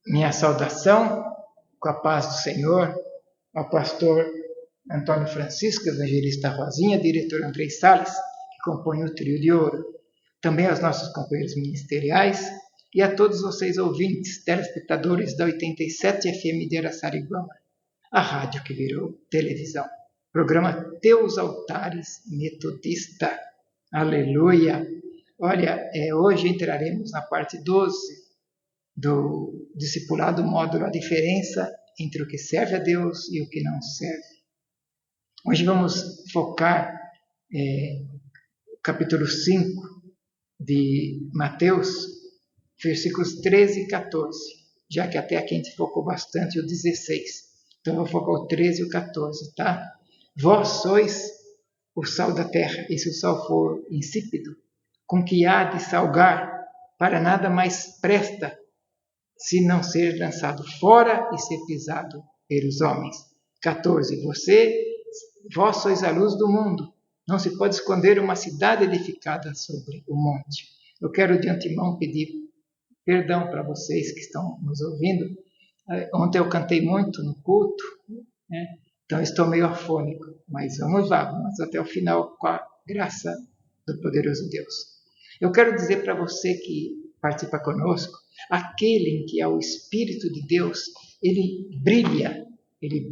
Minha saudação, com a paz do Senhor, ao pastor Antônio Francisco, evangelista Rosinha, diretor Andrei Salles, que compõe o trio de ouro. Também aos nossos companheiros ministeriais e a todos vocês ouvintes, telespectadores da 87 FM de Araçariguama, a rádio que virou televisão. Programa Teus Altares Metodista. Aleluia! Olha, hoje entraremos na parte 12 do discipulado módulo A Diferença entre o que serve a Deus e o que não serve. Hoje vamos focar capítulo 5 de Mateus, versículos 13 e 14, já que até aqui a gente focou bastante o 16. Então eu vou focar o 13 e o 14, tá? Vós sois o sal da terra, e se o sal for insípido, com que há de salgar, para nada mais presta, se não ser lançado fora e ser pisado pelos homens. 14. Vós sois a luz do mundo. Não se pode esconder uma cidade edificada sobre o monte. Eu quero de antemão pedir perdão para vocês que estão nos ouvindo. Ontem eu cantei muito no culto, né? Então estou meio afônico, mas vamos até o final com a graça do poderoso Deus. Eu quero dizer para você que participa conosco, aquele em que é o Espírito de Deus, ele brilha, ele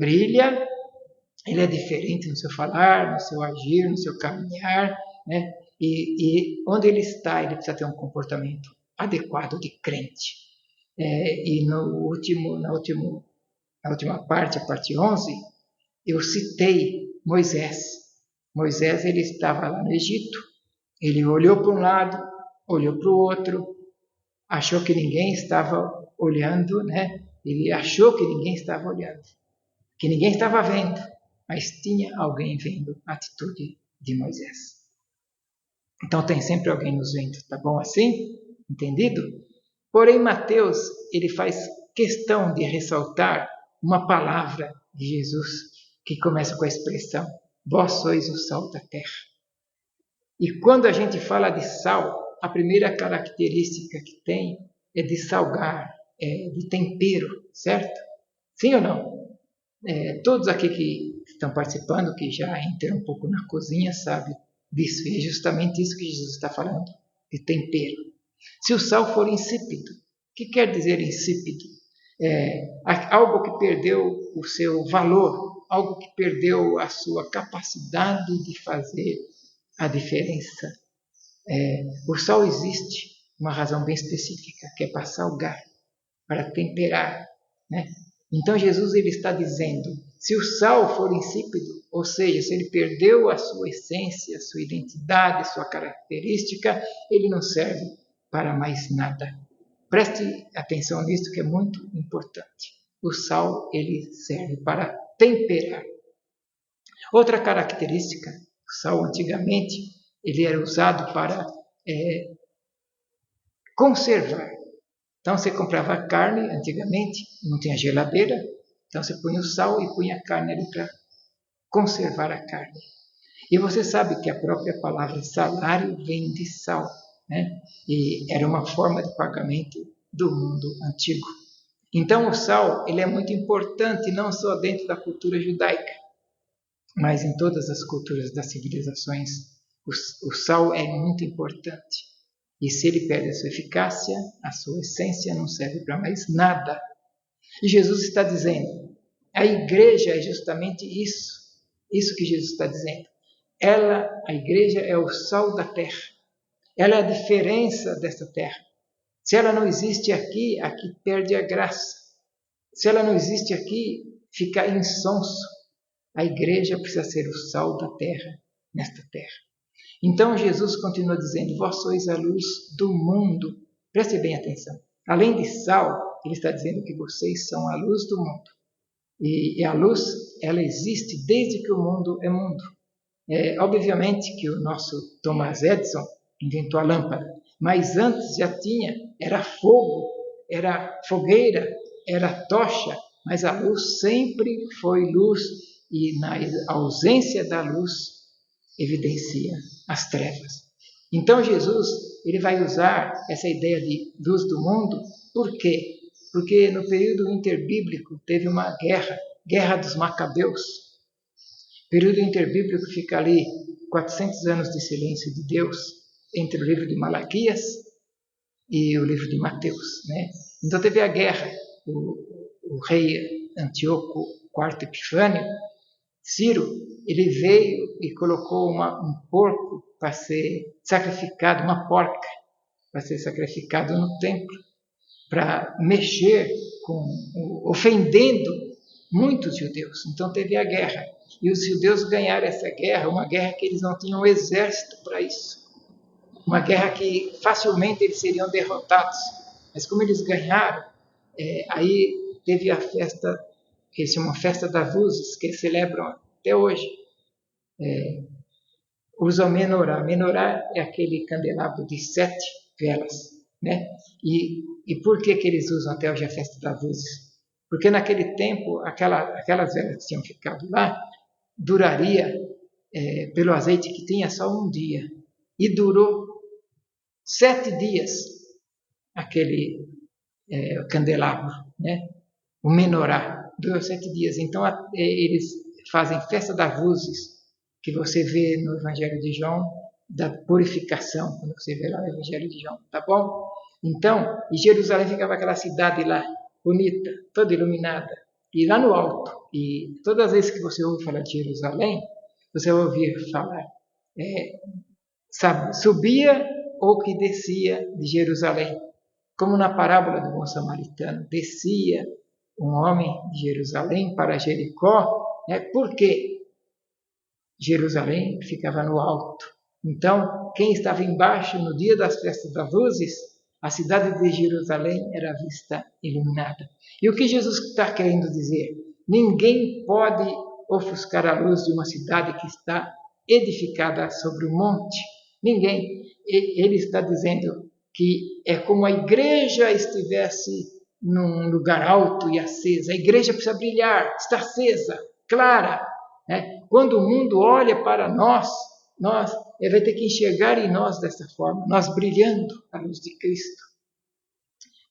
é diferente no seu falar, no seu agir, no seu caminhar, né? E onde ele está, ele precisa ter um comportamento adequado de crente. E na última parte, a parte 11, eu citei Moisés. Moisés, ele estava lá no Egito, ele olhou para um lado, olhou para o outro, achou que ninguém estava olhando, né? Ele achou que ninguém estava olhando, que ninguém estava vendo, mas tinha alguém vendo a atitude de Moisés. Então tem sempre alguém nos vendo, tá bom assim? Entendido? Porém, Mateus, ele faz questão de ressaltar uma palavra de Jesus, que começa com a expressão, vós sois o sal da terra. E quando a gente fala de sal, a primeira característica que tem é de salgar, de tempero, certo? Sim ou não? Todos aqui que estão participando, que já entram um pouco na cozinha, sabem disso. E é justamente isso que Jesus está falando, de tempero. Se o sal for insípido, o que quer dizer insípido? Algo que perdeu o seu valor, algo que perdeu a sua capacidade de fazer a diferença. O sal existe uma razão bem específica, que é para salgar, para temperar, né? Então Jesus ele está dizendo, se o sal for insípido, ou seja, se ele perdeu a sua essência, a sua identidade, a sua característica, ele não serve para mais nada. Preste atenção nisso, que é muito importante. O sal ele serve para temperar. Outra característica, o sal antigamente ele era usado para conservar. Então você comprava carne antigamente, não tinha geladeira, então você punha o sal e punha a carne ali para conservar a carne. E você sabe que a própria palavra salário vem de sal, né? E era uma forma de pagamento do mundo antigo. Então o sal ele é muito importante não só dentro da cultura judaica, mas em todas as culturas das civilizações. O sal é muito importante. E se ele perde a sua eficácia, a sua essência não serve para mais nada. E Jesus está dizendo, a igreja é justamente isso que Jesus está dizendo. A igreja é o sal da terra. Ela é a diferença dessa terra. Se ela não existe aqui perde a graça. Se ela não existe aqui, fica insonso. A igreja precisa ser o sal da terra, nesta terra. Então Jesus continua dizendo, vós sois a luz do mundo. Preste bem atenção. Além de sal, ele está dizendo que vocês são a luz do mundo. E a luz, ela existe desde que o mundo é mundo. Obviamente que o nosso Thomas Edison inventou a lâmpada, mas antes já tinha, era fogo, era fogueira, era tocha, mas a luz sempre foi luz e na ausência da luz evidencia as trevas. Então Jesus ele vai usar essa ideia de luz do mundo, por quê? porque no período interbíblico teve uma guerra dos Macabeus. O período interbíblico fica ali 400 anos de silêncio de Deus entre o livro de Malaquias e o livro de Mateus, né? Então teve a guerra. O rei Antíoco IV Epifânio, Ciro, ele veio e colocou um porco para ser sacrificado, uma porca para ser sacrificado no templo, para mexer ofendendo muitos judeus. Então teve a guerra. E os judeus ganharam essa guerra, uma guerra que eles não tinham exército para isso. Uma guerra que facilmente eles seriam derrotados. Mas como eles ganharam, aí teve a festa, que eles chamam Festa das Luzes, que eles celebram até hoje. Usam menorá. Menorá é aquele candelabro de 7 velas, né? E por que eles usam até hoje a Festa das Luzes? Porque naquele tempo, aquelas velas que tinham ficado lá, duraria, pelo azeite que tinha, só um dia. E durou 7 dias aquele candelabro, né? O menorá. Durou 7 dias. Então, eles fazem Festa das Luzes, que você vê no Evangelho de João, da purificação, quando você vê lá no Evangelho de João, tá bom? Então, em Jerusalém ficava aquela cidade lá, bonita, toda iluminada, e lá no alto. E todas as vezes que você ouve falar de Jerusalém, você vai ouvir falar, subia ou que descia de Jerusalém. Como na parábola do bom samaritano, descia um homem de Jerusalém para Jericó, porque Jerusalém ficava no alto. Então, quem estava embaixo no dia das festas das luzes, a cidade de Jerusalém era vista iluminada. E o que Jesus está querendo dizer? Ninguém pode ofuscar a luz de uma cidade que está edificada sobre um monte. Ninguém. Ele está dizendo que é como a igreja estivesse num lugar alto e acesa. A igreja precisa brilhar, está acesa, clara. Quando o mundo olha para nós, ele vai ter que enxergar em nós dessa forma, nós brilhando à luz de Cristo.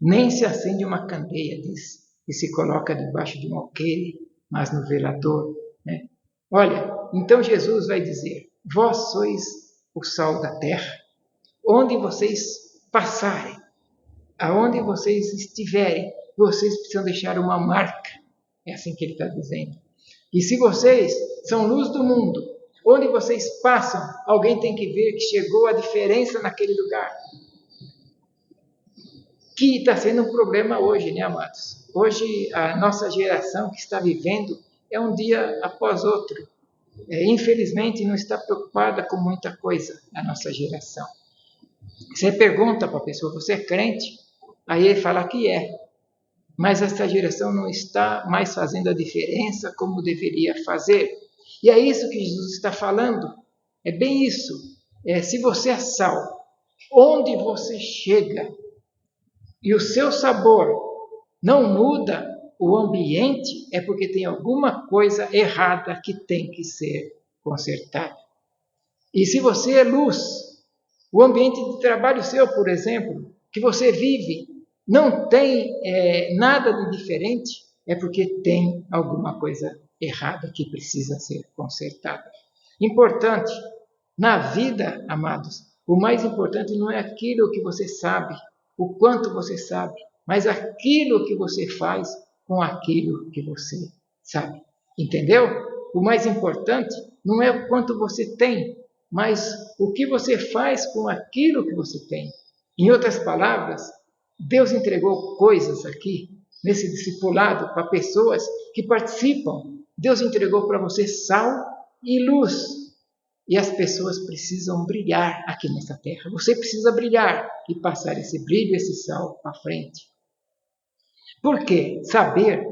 Nem se acende uma candeia, diz, e se coloca debaixo de um alqueire, mas no velador. Olha, então Jesus vai dizer, vós sois o sal da terra. Onde vocês passarem, aonde vocês estiverem, vocês precisam deixar uma marca. É assim que ele está dizendo. E se vocês são luz do mundo, onde vocês passam, alguém tem que ver que chegou a diferença naquele lugar. Que está sendo um problema hoje, né, amados? Hoje, a nossa geração que está vivendo é um dia após outro. Infelizmente, não está preocupada com muita coisa, a nossa geração. Você pergunta para a pessoa, você é crente? Aí ele fala que é. Mas essa geração não está mais fazendo a diferença como deveria fazer. E é isso que Jesus está falando. É bem isso. Se você é sal, onde você chega e o seu sabor não muda o ambiente, é porque tem alguma coisa errada que tem que ser consertada. E se você é luz, o ambiente de trabalho seu, por exemplo, que você vive, não tem nada de diferente, é porque tem alguma coisa errada que precisa ser consertada. Importante, na vida, amados, o mais importante não é aquilo que você sabe, o quanto você sabe, mas aquilo que você faz com aquilo que você sabe. Entendeu? O mais importante não é o quanto você tem, mas o que você faz com aquilo que você tem. Em outras palavras, Deus entregou coisas aqui, nesse discipulado, para pessoas que participam. Deus entregou para você sal e luz. E as pessoas precisam brilhar aqui nessa terra. Você precisa brilhar e passar esse brilho, esse sal para frente. Por quê? Saber,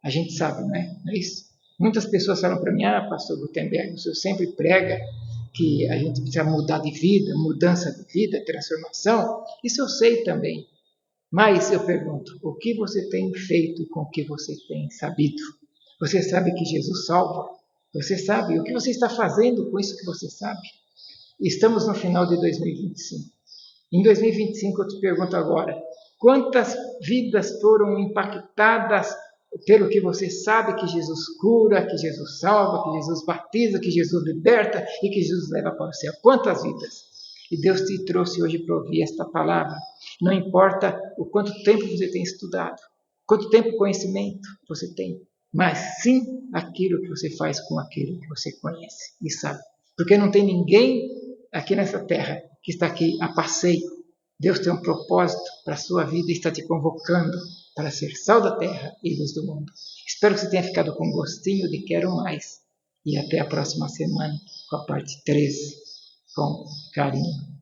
a gente sabe, não é isso? Muitas pessoas falam para mim, pastor Gutenberg, o senhor sempre prega que a gente precisa mudar de vida, mudança de vida, transformação. Isso eu sei também. Mas eu pergunto, o que você tem feito com o que você tem sabido? Você sabe que Jesus salva? Você sabe o que você está fazendo com isso que você sabe? Estamos no final de 2025. Em 2025 eu te pergunto agora, Quantas vidas foram impactadas pelo que você sabe que Jesus cura, que Jesus salva, que Jesus batiza, que Jesus liberta e que Jesus leva para o céu. Quantas vidas? E Deus te trouxe hoje para ouvir esta palavra. Não importa o quanto tempo você tem estudado, quanto tempo de conhecimento você tem, mas sim aquilo que você faz com aquilo que você conhece e sabe. Porque não tem ninguém aqui nessa terra que está aqui a passeio. Deus tem um propósito para a sua vida e está te convocando para ser sal da terra e luz do mundo. Espero que você tenha ficado com gostinho de quero mais. E até a próxima semana com a parte 13, com carinho.